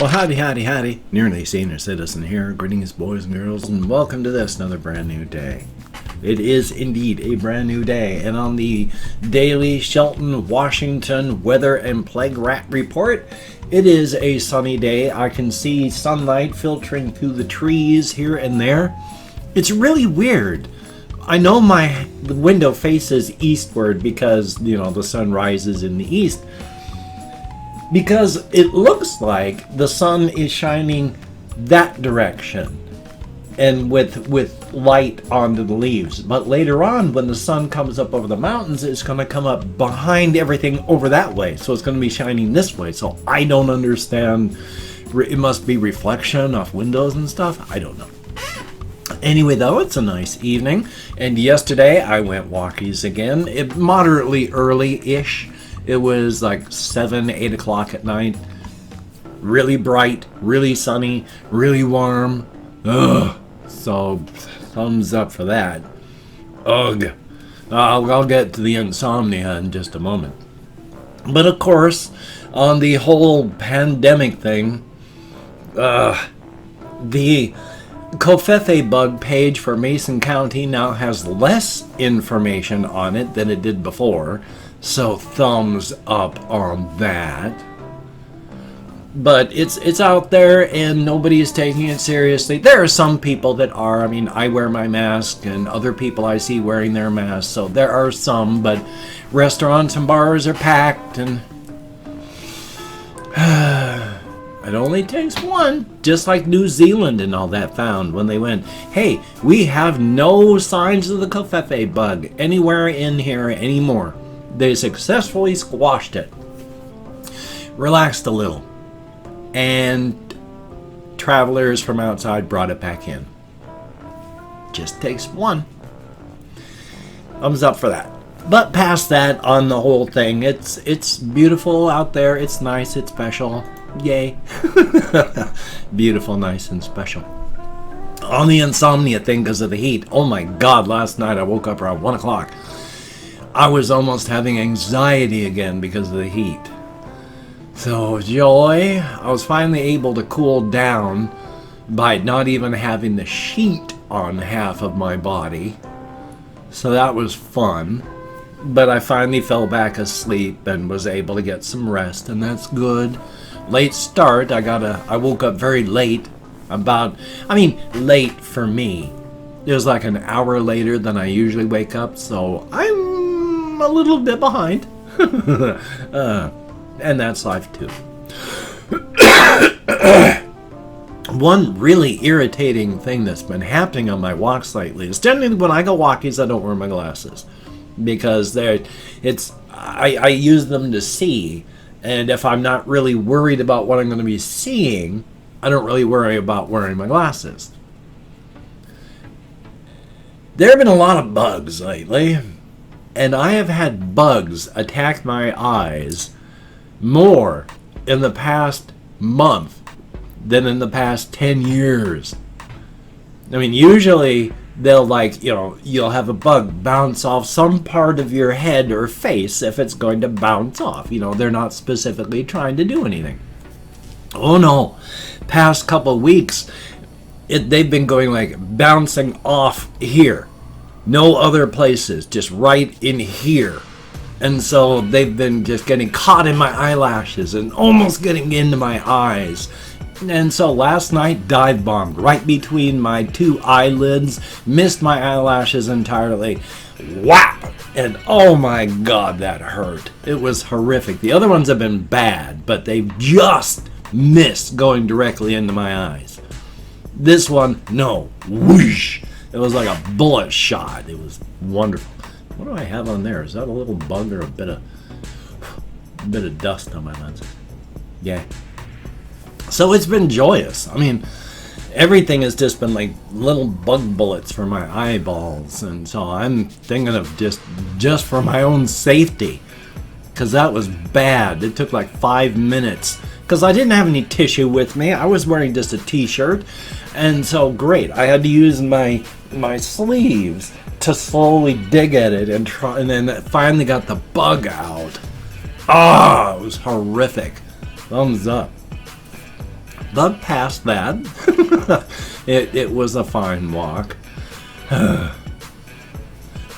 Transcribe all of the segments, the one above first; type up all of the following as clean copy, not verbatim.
Well, howdy. Nearly Senior Citizen here. Greetings, boys and girls, and welcome to this, another brand new day. It is indeed a brand new day, and on the daily Shelton, Washington weather and plague rat report, it is a sunny day. I can see sunlight filtering through the trees here and there. It's really weird. I know the window faces eastward because, the sun rises in the east. Because it looks like the sun is shining that direction and with light onto the leaves. But later on, when the sun comes up over the mountains, it's going to come up behind everything over that way. So it's going to be shining this way. So I don't understand. It must be reflection off windows and stuff. I don't know. Anyway, though, it's a nice evening. And yesterday, I went walkies again. Moderately early-ish. It was like 7, 8 o'clock at night. Really bright, really sunny, really warm. Ugh. So, thumbs up for that. Ugh. I'll get to the insomnia in just a moment. But of course, on the whole pandemic thing, the Covfefe bug page for Mason County now has less information on it than it did before. So thumbs up on that. But it's out there and nobody is taking it seriously. There are some people that are. I mean, I wear my mask and other people I see wearing their masks. So there are some, but restaurants and bars are packed and it only takes one. Just like New Zealand and all that found when they went, hey, we have no signs of the Covfefe bug anywhere in here anymore. They successfully squashed it, relaxed a little, and travelers from outside brought it back in. Just takes one. Thumbs up for that. But past that, on the whole thing, it's beautiful out there. It's nice. It's special. Yay. Beautiful, nice, and special. On the insomnia thing because of the heat. Oh my God, last night I woke up around 1 o'clock. I was almost having anxiety again because of the heat. So, joy. I was finally able to cool down by not even having the sheet on half of my body. So that was fun. But I finally fell back asleep and was able to get some rest, and that's good. Late start. I woke up very late. Late for me. It was like an hour later than I usually wake up, so I'm a little bit behind. And that's life too. One really irritating thing that's been happening on my walks lately is generally when I go walkies, I don't wear my glasses because I use them to see, and if I'm not really worried about what I'm going to be seeing, I don't really worry about wearing my glasses. There have been a lot of bugs lately. And I have had bugs attack my eyes more in the past month than in the past 10 years. I mean, usually they'll you'll have a bug bounce off some part of your head or face if it's going to bounce off. They're not specifically trying to do anything. Oh no, past couple weeks, they've been going bouncing off here. No other places, just right in here. And so they've been just getting caught in my eyelashes and almost getting into my eyes. And so last night, dive bombed right between my two eyelids, missed my eyelashes entirely. Whap! And oh my God, that hurt. It was horrific. The other ones have been bad, but they've just missed going directly into my eyes. This one, no. Whoosh! It was like a bullet shot. It was wonderful. What do I have on there? Is that a little bug or a bit of dust on my lens? Yeah. So it's been joyous. I mean, everything has just been like little bug bullets for my eyeballs, and so I'm thinking of just for my own safety, because that was bad. It took like 5 minutes because I didn't have any tissue with me. I was wearing just a t-shirt, and so great. I had to use my sleeves to slowly dig at it and then it finally got the bug out. It was horrific. Thumbs up. But past that, it was a fine walk. I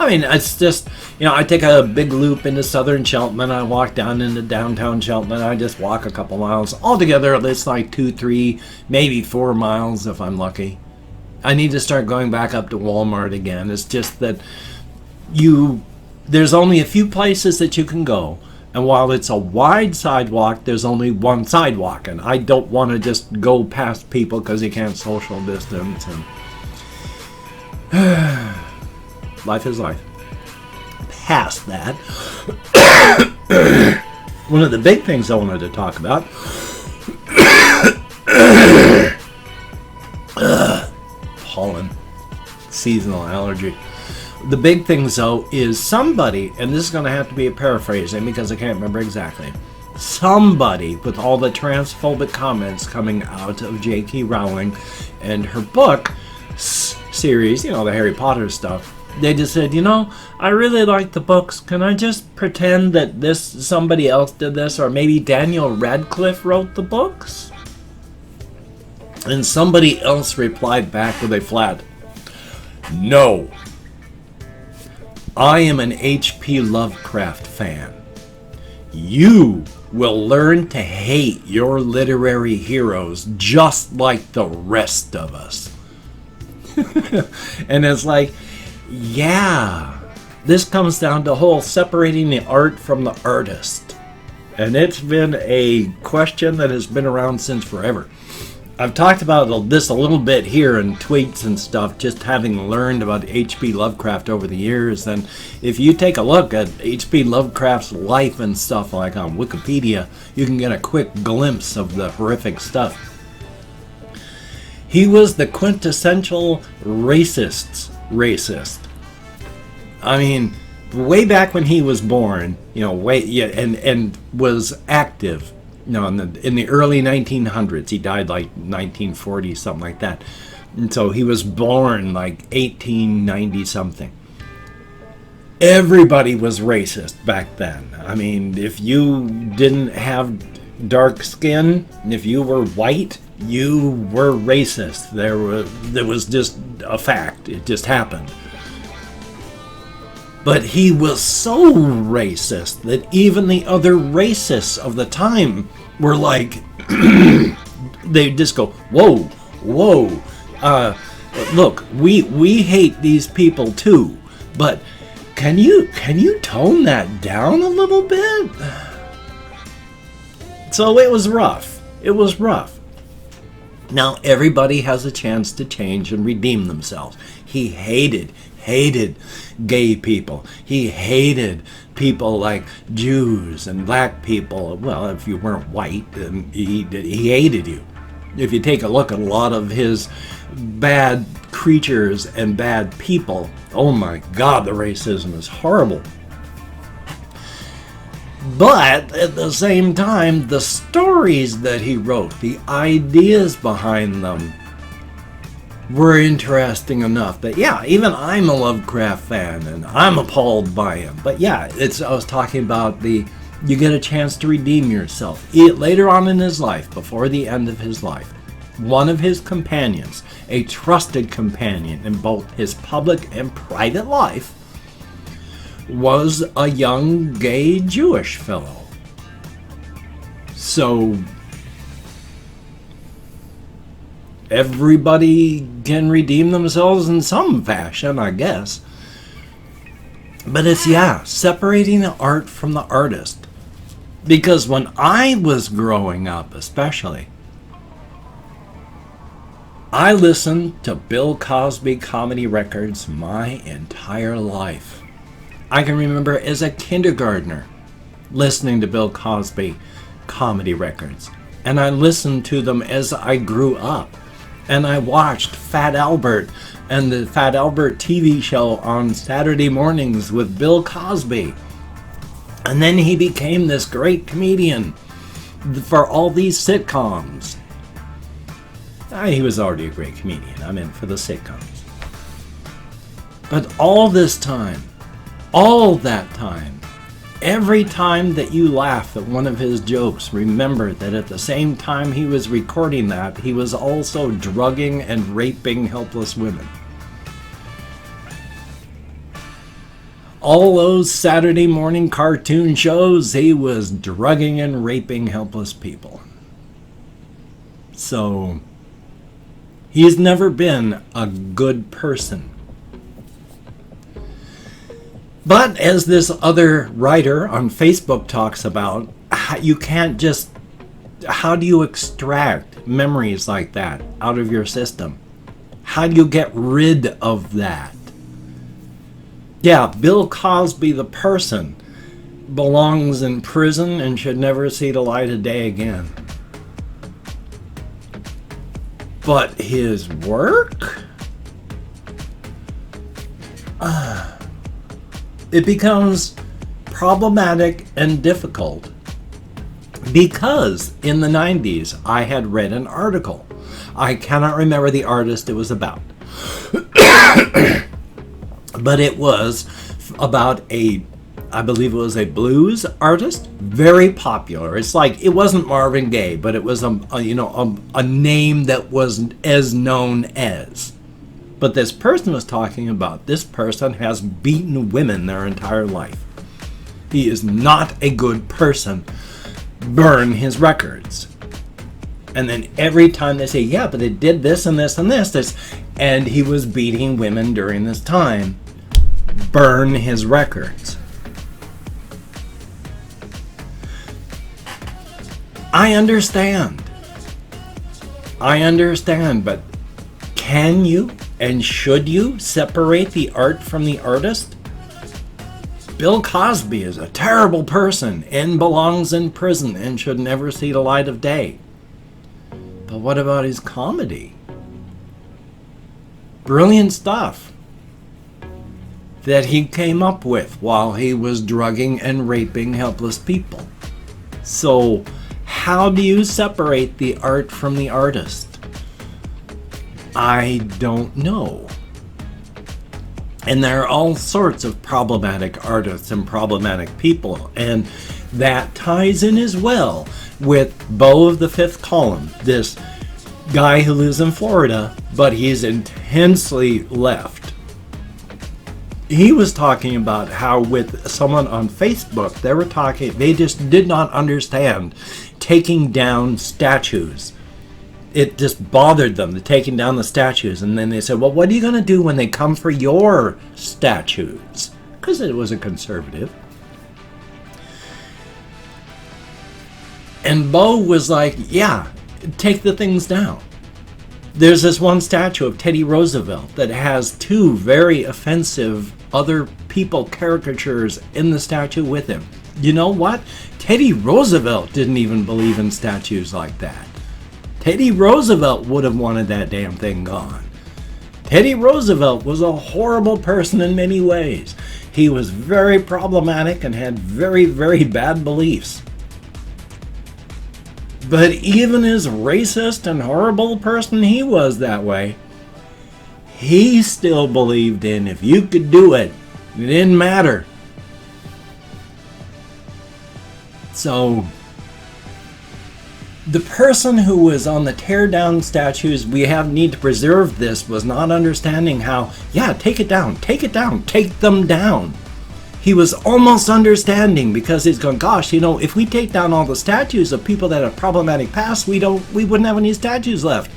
mean, it's just, I take a big loop into southern Shelton, and I walk down into downtown Shelton, and I just walk a couple miles. Altogether, it's like 2, 3, maybe 4 miles if I'm lucky. I need to start going back up to Walmart again. It's just that there's only a few places that you can go. And while it's a wide sidewalk, there's only one sidewalk. And I don't want to just go past people because you can't social distance. And life is life. Past that, one of the big things I wanted to talk about, pollen, seasonal allergy. The big thing, though, is somebody, and this is going to have to be a paraphrasing because I can't remember exactly, somebody with all the transphobic comments coming out of J.K. Rowling and her book series, the Harry Potter stuff. They just said, I really like the books. Can I just pretend that somebody else did this? Or maybe Daniel Radcliffe wrote the books? And somebody else replied back with a flat, no. I am an H.P. Lovecraft fan. You will learn to hate your literary heroes just like the rest of us. And it's like, yeah, this comes down to whole separating the art from the artist. And it's been a question that has been around since forever. I've talked about this a little bit here in tweets and stuff, just having learned about H.P. Lovecraft over the years. And if you take a look at H.P. Lovecraft's life and stuff like on Wikipedia, you can get a quick glimpse of the horrific stuff. He was the quintessential racist. I mean, way back when he was born, and was active, in the early 1900s. He died like 1940, something like that. And so he was born like 1890 something. Everybody was racist back then. I mean, if you didn't have dark skin, if you were white, you were racist. There was just a fact. It just happened. But he was so racist that even the other racists of the time were like, they just go, whoa, look, we hate these people too, but can you tone that down a little bit? So it was rough. Now everybody has a chance to change and redeem themselves. He hated gay people. He hated people like Jews and black people. Well, if you weren't white, then he hated you. If you take a look at a lot of his bad creatures and bad people, oh my God, the racism is horrible. But at the same time, the stories that he wrote, the ideas behind them, were interesting enough that, yeah, even I'm a Lovecraft fan and I'm appalled by him. But yeah, I was talking about you get a chance to redeem yourself. Later on in his life, before the end of his life, one of his companions, a trusted companion in both his public and private life, was a young gay Jewish fellow. So everybody can redeem themselves in some fashion, I guess. But it's, separating the art from the artist. Because when I was growing up, especially, I listened to Bill Cosby comedy records my entire life. I can remember as a kindergartner listening to Bill Cosby comedy records. And I listened to them as I grew up. And I watched Fat Albert and the Fat Albert TV show on Saturday mornings with Bill Cosby. And then he became this great comedian for all these sitcoms. He was already a great comedian. I meant for the sitcoms. But all that time, Every time that you laugh at one of his jokes, remember that at the same time he was recording that, he was also drugging and raping helpless women. All those Saturday morning cartoon shows, he was drugging and raping helpless people. So, he's never been a good person. But as this other writer on Facebook talks about, you can't just, how do you extract memories like that out of your system? How do you get rid of that? Yeah, Bill Cosby, the person, belongs in prison and should never see the light of day again. But his work? It becomes problematic and difficult because in the 90s I had read an article. I cannot remember the artist it was about. But it was about I believe it was a blues artist, very popular. It's like, it wasn't Marvin Gaye, but it was a name that wasn't as known as. But this person was talking about, this person has beaten women their entire life. He is not a good person. Burn his records. And then every time they say, yeah, but they did this and this and this, and he was beating women during this time. Burn his records. I understand, but can you and should you separate the art from the artist? Bill Cosby is a terrible person and belongs in prison and should never see the light of day. But what about his comedy? Brilliant stuff that he came up with while he was drugging and raping helpless people. So, how do you separate the art from the artist? I don't know. And there are all sorts of problematic artists and problematic people, and that ties in as well with Beau of the Fifth Column, this guy who lives in Florida, but he's intensely left. He was talking about how with someone on Facebook, they just did not understand taking down statues. It just bothered them, the taking down the statues. And then they said, well, what are you going to do when they come for your statues? Because it was a conservative. And Beau was like, yeah, take the things down. There's this one statue of Teddy Roosevelt that has two very offensive other people caricatures in the statue with him. You know what? Teddy Roosevelt didn't even believe in statues like that. Teddy Roosevelt would have wanted that damn thing gone. Teddy Roosevelt was a horrible person in many ways. He was very problematic and had very, very bad beliefs. But even as racist and horrible person he was that way, he still believed in if you could do it, it didn't matter. So, the person who was on the tear down statues, need to preserve this, was not understanding how, yeah, take down, take them down. He was almost understanding because he's going, gosh, if we take down all the statues of people that have problematic past, we wouldn't have any statues left.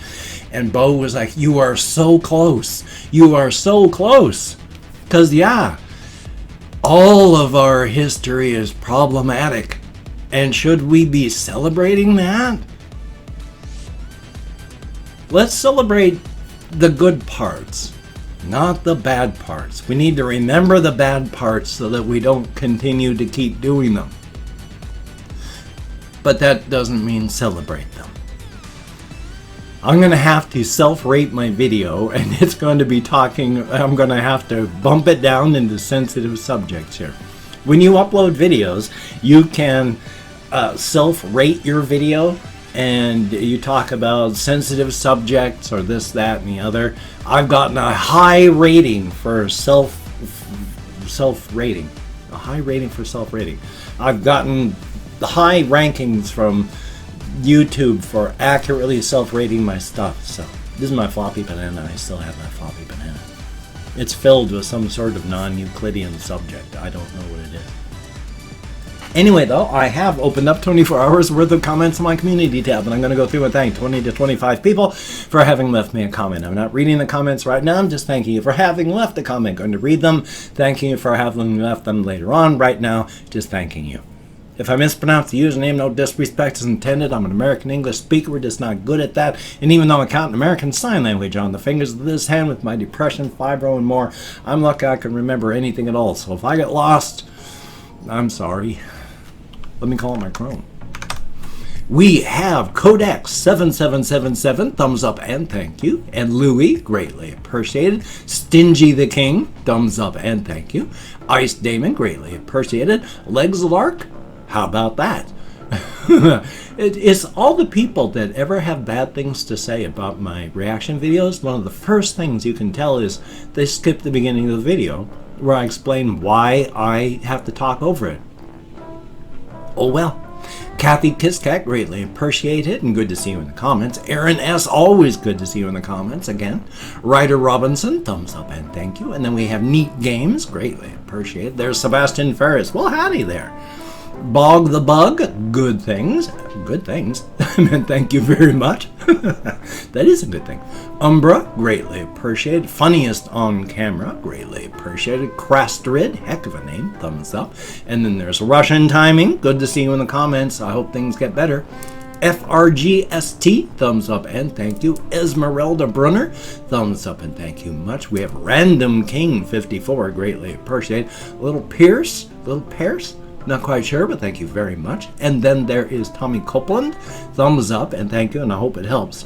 And Beau was like, you are so close. You are so close. Because, yeah, all of our history is problematic. And should we be celebrating that? Let's celebrate the good parts, not the bad parts. We need to remember the bad parts so that we don't continue to keep doing them. But that doesn't mean celebrate them. I'm going to have to self-rate my video, and it's going to be I'm going to have to bump it down into sensitive subjects here. When you upload videos, you can self-rate your video, and you talk about sensitive subjects or this, that, and the other. I've gotten a high rating for self-rating. A high rating for self-rating. I've gotten high rankings from YouTube for accurately self-rating my stuff. So this is my floppy banana. I still have that floppy banana. It's filled with some sort of non-Euclidean subject. I don't know what it is. Anyway, though, I have opened up 24 hours worth of comments in my community tab, and I'm going to go through and thank 20 to 25 people for having left me a comment. I'm not reading the comments right now. I'm just thanking you for having left a comment. I'm going to read them. Thanking you for having left them later on. Right now, just thanking you. If I mispronounce the username, no disrespect is intended. I'm an American English speaker. We're just not good at that. And even though I count American Sign Language on the fingers of this hand with my depression, fibro, and more, I'm lucky I can remember anything at all. So if I get lost, I'm sorry. Let me call it my Chrome. We have Codex7777, thumbs up and thank you. And Louie, greatly appreciated. Stingy the King, thumbs up and thank you. Ice Damon, greatly appreciated. Legs Lark, how about that? It's all the people that ever have bad things to say about my reaction videos. One of the first things you can tell is they skip the beginning of the video where I explain why I have to talk over it. Oh well. Kathy Kisscat, greatly appreciate it and good to see you in the comments. Aaron S, always good to see you in the comments again. Ryder Robinson, thumbs up and thank you. And then we have Neat Games, greatly appreciate it. There's Sebastian Ferris, well howdy there. Bog the Bug, good things. Good things. And thank you very much. That is a good thing. Umbra, greatly appreciated. Funniest on camera, greatly appreciated. Crasterid, heck of a name, thumbs up. And then there's Russian Timing, good to see you in the comments. I hope things get better. FRGST, thumbs up and thank you. Esmeralda Brunner, thumbs up and thank you much. We have Random King 54, greatly appreciated. Little Pierce, not quite sure, but thank you very much. And then there is Tommy Copeland, thumbs up and thank you, and I hope it helps.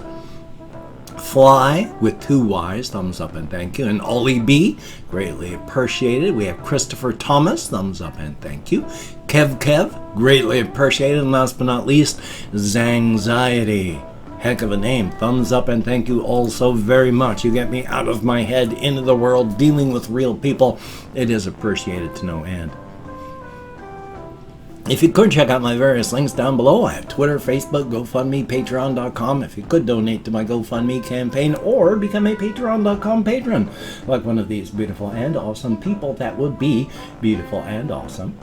Fly with 2 Y's, thumbs up and thank you. And Ollie B, greatly appreciated. We have Christopher Thomas, thumbs up and thank you. Kev, greatly appreciated. And last but not least, Zangxiety. Heck of a name. Thumbs up and thank you all so very much. You get me out of my head, into the world, dealing with real people. It is appreciated to no end. If you could check out my various links down below, I have Twitter, Facebook, GoFundMe, Patreon.com. If you could donate to my GoFundMe campaign or become a Patreon.com patron, like one of these beautiful and awesome people, that would be beautiful and awesome.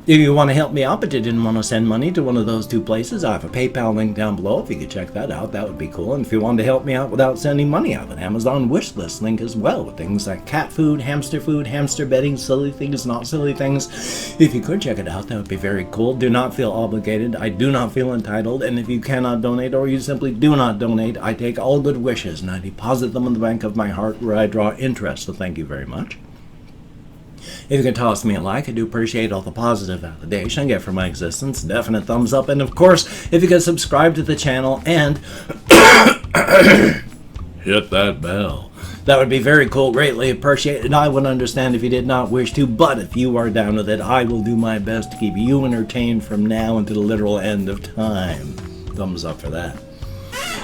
If you want to help me out but you didn't want to send money to one of those two places, I have a PayPal link down below. If you could check that out, that would be cool. And if you wanted to help me out without sending money, I have an Amazon wishlist link as well with things like cat food, hamster bedding, silly things, not silly things. If you could check it out, that would be very cool. Do not feel obligated. I do not feel entitled. And if you cannot donate or you simply do not donate, I take all good wishes and I deposit them in the bank of my heart where I draw interest. So thank you very much. If you can toss me a like, I do appreciate all the positive validation I get for my existence. Definite thumbs up. And of course, if you can subscribe to the channel and hit that bell, that would be very cool. Greatly appreciated. I would understand if you did not wish to, but if you are down with it, I will do my best to keep you entertained from now until the literal end of time. Thumbs up for that.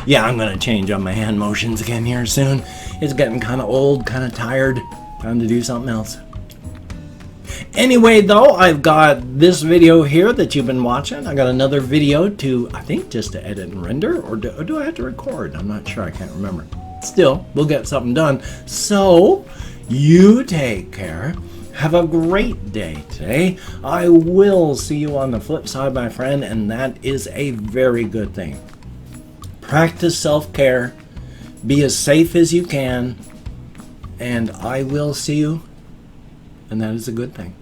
Yeah, I'm going to change on my hand motions again here soon. It's getting kind of old, kind of tired. Time to do something else. Anyway, though, I've got this video here that you've been watching. I got another video to, I think, just to edit and render, or do I have to record? I'm not sure. I can't remember. Still, we'll get something done. So, you take care. Have a great day today. I will see you on the flip side, my friend, and that is a very good thing. Practice self-care. Be as safe as you can. And I will see you. And that is a good thing.